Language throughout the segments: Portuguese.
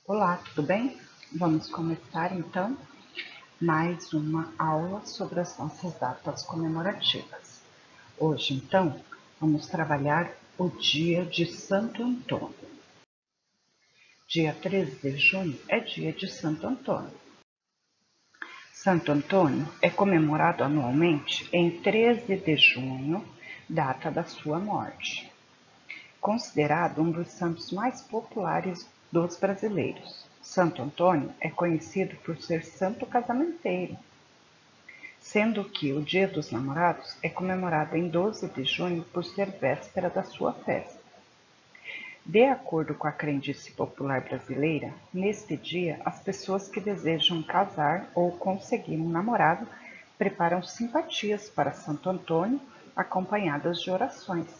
Olá, tudo bem? Vamos começar então mais uma aula sobre as nossas datas comemorativas. Hoje, então, vamos trabalhar o dia de Santo Antônio. Dia 13 de junho é dia de Santo Antônio. Santo Antônio é comemorado anualmente em 13 de junho, data da sua morte. Considerado um dos santos mais populares dos brasileiros, Santo Antônio é conhecido por ser santo casamenteiro, sendo que o Dia dos Namorados é comemorado em 12 de junho por ser véspera da sua festa. De acordo com a crendice popular brasileira, neste dia as pessoas que desejam casar ou conseguir um namorado preparam simpatias para Santo Antônio acompanhadas de orações,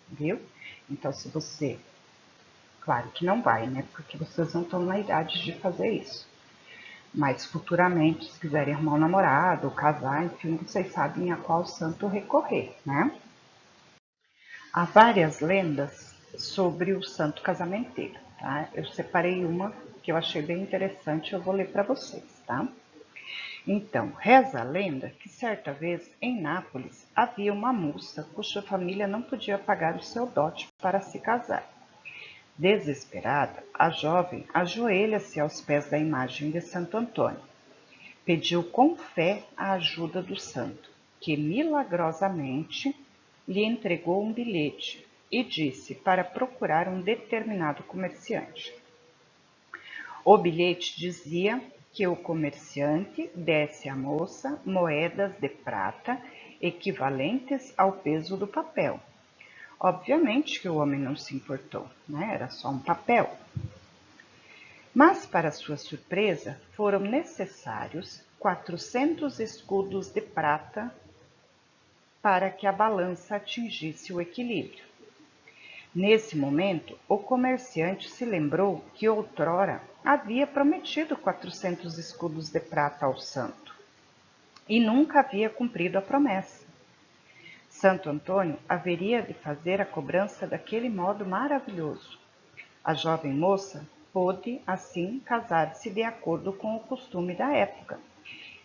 viu? Então, se você Claro que não vai, né? Porque vocês não estão na idade de fazer isso. Mas futuramente, se quiserem arrumar um namorado, ou casar, enfim, vocês sabem a qual santo recorrer, né? Há várias lendas sobre o santo casamenteiro, tá? Eu separei uma que eu achei bem interessante, eu vou ler para vocês, tá? Então, reza a lenda que certa vez em Nápoles havia uma moça cuja família não podia pagar o seu dote para se casar. Desesperada, a jovem ajoelha-se aos pés da imagem de Santo Antônio. Pediu com fé a ajuda do santo, que milagrosamente lhe entregou um bilhete e disse para procurar um determinado comerciante. O bilhete dizia que o comerciante desse à moça moedas de prata equivalentes ao peso do papel. Obviamente que o homem não se importou, né? Era só um papel. Mas, para sua surpresa, foram necessários 400 escudos de prata para que a balança atingisse o equilíbrio. Nesse momento, o comerciante se lembrou que outrora havia prometido 400 escudos de prata ao santo e nunca havia cumprido a promessa. Santo Antônio haveria de fazer a cobrança daquele modo maravilhoso. A jovem moça pôde, assim, casar-se de acordo com o costume da época.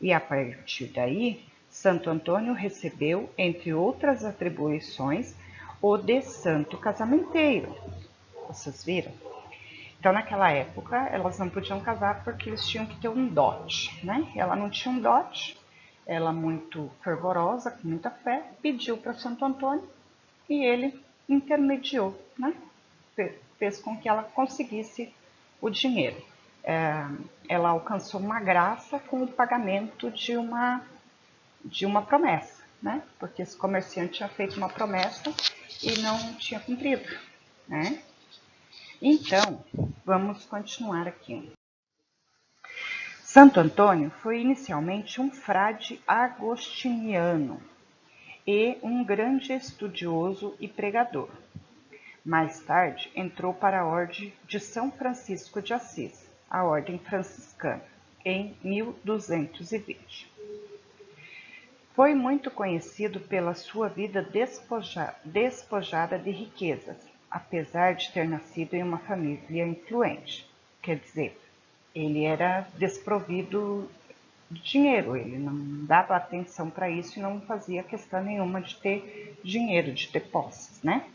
E a partir daí, Santo Antônio recebeu, entre outras atribuições, o de santo casamenteiro. Vocês viram? Então, naquela época, elas não podiam casar porque eles tinham que ter um dote, né? Ela não tinha um dote, ela muito fervorosa, com muita fé, pediu para Santo Antônio e ele intermediou, né? Fez com que ela conseguisse o dinheiro. Ela alcançou uma graça com o pagamento de uma promessa, né? Porque esse comerciante tinha feito uma promessa e não tinha cumprido, né? Então, vamos continuar aqui. Santo Antônio foi inicialmente um frade agostiniano e um grande estudioso e pregador. Mais tarde, entrou para a Ordem de São Francisco de Assis, a Ordem Franciscana, em 1220. Foi muito conhecido pela sua vida despojada de riquezas, apesar de ter nascido em uma família influente. Quer dizer, ele era desprovido de dinheiro, ele não dava atenção para isso e não fazia questão nenhuma de ter dinheiro, de ter posses, né?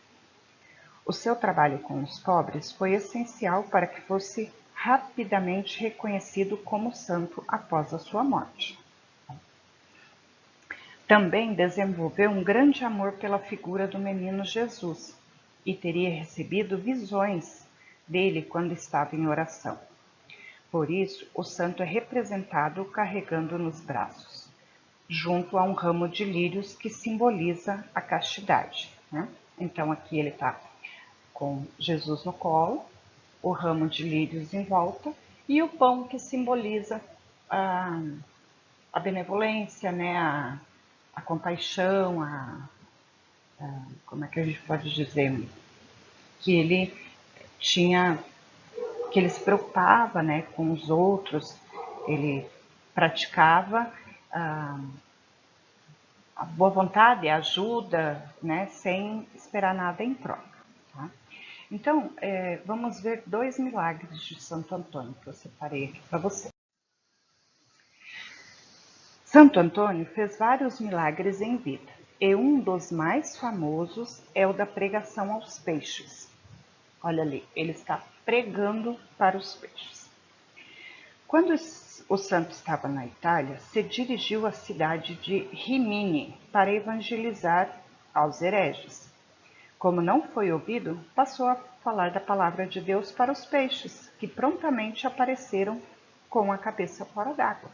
O seu trabalho com os pobres foi essencial para que fosse rapidamente reconhecido como santo após a sua morte. Também desenvolveu um grande amor pela figura do menino Jesus e teria recebido visões dele quando estava em oração. Por isso, o santo é representado carregando nos braços, junto a um ramo de lírios que simboliza a castidade, né? Então, aqui ele está com Jesus no colo, o ramo de lírios em volta e o pão que simboliza a benevolência, né? A compaixão, como é que a gente pode dizer? Que ele tinha, que ele se preocupava, né, com os outros, ele praticava a boa vontade, a ajuda, né, sem esperar nada em troca. Tá? Então, vamos ver 2 milagres de Santo Antônio que eu separei aqui para você. Santo Antônio fez vários milagres em vida, e um dos mais famosos é o da pregação aos peixes. Olha ali, ele está pregando para os peixes. Quando o santo estava na Itália, se dirigiu à cidade de Rimini para evangelizar aos hereges. Como não foi ouvido, passou a falar da palavra de Deus para os peixes, que prontamente apareceram com a cabeça fora d'água.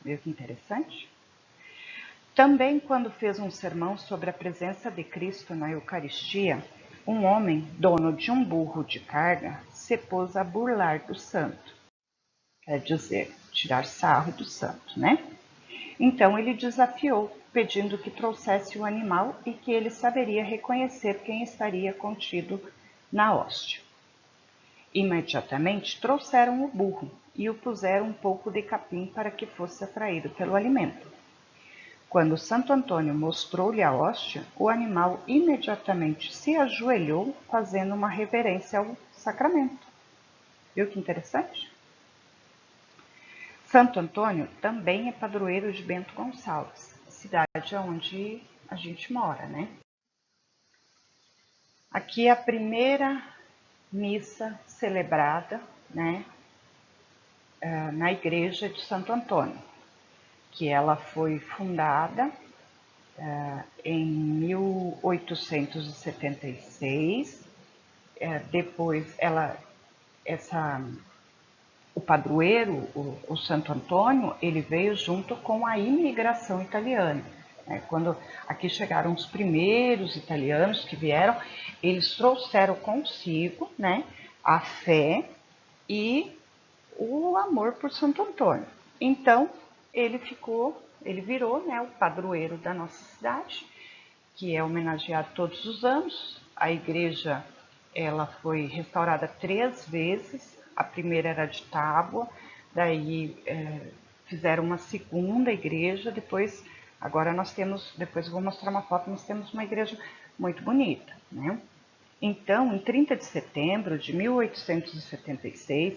Viu que interessante? Também, quando fez um sermão sobre a presença de Cristo na Eucaristia, um homem, dono de um burro de carga, se pôs a burlar do santo. Quer dizer, tirar sarro do santo, né? Então ele desafiou, pedindo que trouxesse o animal e que ele saberia reconhecer quem estaria contido na hóstia. Imediatamente trouxeram o burro e o puseram um pouco de capim para que fosse atraído pelo alimento. Quando Santo Antônio mostrou-lhe a hóstia, o animal imediatamente se ajoelhou, fazendo uma reverência ao sacramento. Viu que interessante? Santo Antônio também é padroeiro de Bento Gonçalves, cidade onde a gente mora, né? Aqui é a primeira missa celebrada, né, na igreja de Santo Antônio, que ela foi fundada em 1876. Depois o padroeiro, o Santo Antônio, ele veio junto com a imigração italiana. Quando aqui chegaram os primeiros italianos que vieram, eles trouxeram consigo, né, a fé e o amor por Santo Antônio. Então, ele virou, né, o padroeiro da nossa cidade, que é homenageado todos os anos. A igreja, ela foi restaurada 3 vezes. A primeira era de tábua, daí fizeram uma segunda igreja, agora nós temos, depois eu vou mostrar uma foto, nós temos uma igreja muito bonita, né? Então, em 30 de setembro de 1876,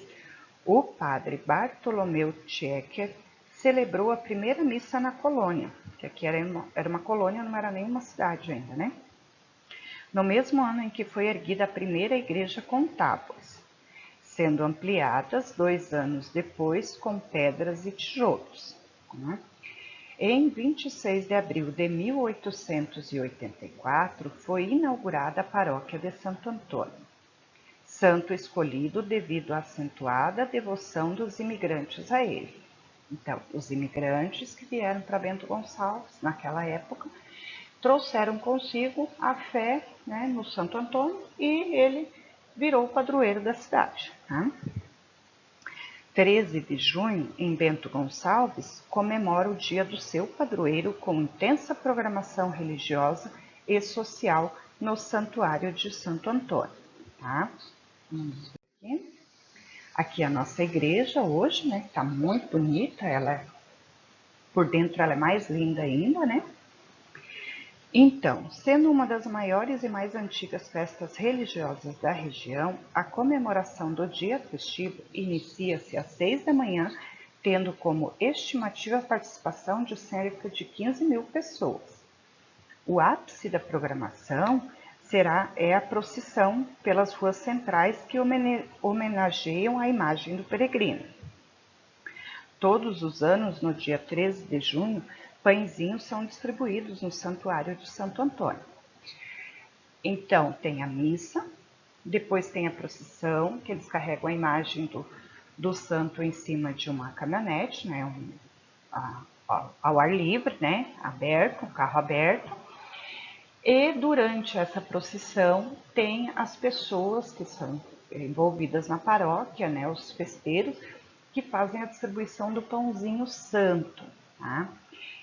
o padre Bartolomeu Tchecker celebrou a primeira missa na colônia, que aqui era uma colônia, não era nenhuma cidade ainda, né? No mesmo ano em que foi erguida a primeira igreja com tábuas, sendo ampliadas 2 anos depois com pedras e tijolos. Né? Em 26 de abril de 1884, foi inaugurada a paróquia de Santo Antônio, santo escolhido devido à acentuada devoção dos imigrantes a ele. Então, os imigrantes que vieram para Bento Gonçalves, naquela época, trouxeram consigo a fé, né, no Santo Antônio, e ele virou o padroeiro da cidade. Tá? 13 de junho, em Bento Gonçalves, comemora o dia do seu padroeiro com intensa programação religiosa e social no Santuário de Santo Antônio. Tá? Vamos ver aqui. Aqui é a nossa igreja hoje, né? Tá muito bonita, por dentro ela é mais linda ainda, né? Então, sendo uma das maiores e mais antigas festas religiosas da região, a comemoração do dia festivo inicia-se às 6 da manhã, tendo como estimativa a participação de cerca de 15 mil pessoas. O ápice da programação é a procissão pelas ruas centrais que homenageiam a imagem do peregrino. Todos os anos, no dia 13 de junho, pãezinhos são distribuídos no Santuário de Santo Antônio. Então, tem a missa, depois tem a procissão, que eles carregam a imagem do santo em cima de uma caminhonete, né, ao ar livre, né, aberto, um carro aberto. E durante essa procissão tem as pessoas que são envolvidas na paróquia, né, os festeiros, que fazem a distribuição do pãozinho santo. Tá?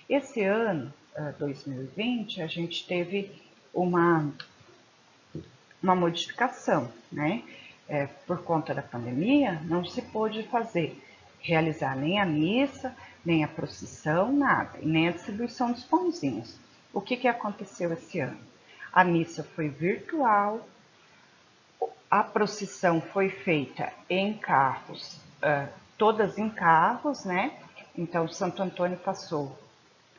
Esse ano, 2020, a gente teve uma modificação, né? Por conta da pandemia, não se pôde realizar nem a missa, nem a procissão, nada, e nem a distribuição dos pãozinhos. O que aconteceu esse ano? A missa foi virtual, A procissão foi feita em carros, todas em carros, né? Então, Santo Antônio passou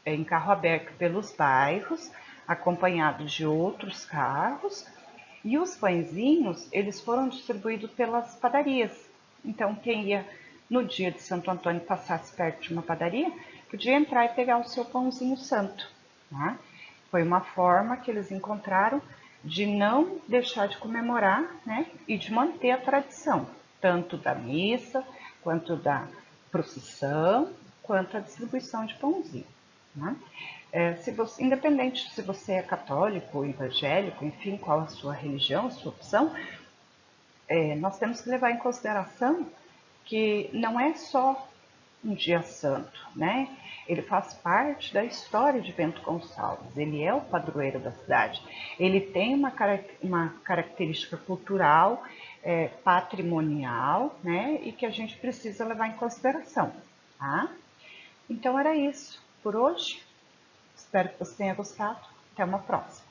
em carro aberto pelos bairros, acompanhado de outros carros, e os pãezinhos, eles foram distribuídos pelas padarias. Então, quem ia no dia de Santo Antônio passasse perto de uma padaria, podia entrar e pegar o seu pãozinho santo, tá? Foi uma forma que eles encontraram de não deixar de comemorar, né, e de manter a tradição, tanto da missa, quanto da procissão, quanto a distribuição de pãozinho. Né? Independente se você é católico ou evangélico, enfim, qual a sua religião, a sua opção, nós temos que levar em consideração que não é só um dia santo, né? Ele faz parte da história de Bento Gonçalves, ele é o padroeiro da cidade, ele tem uma característica cultural, patrimonial, né? E que a gente precisa levar em consideração, tá? Então era isso por hoje, espero que você tenha gostado, até uma próxima.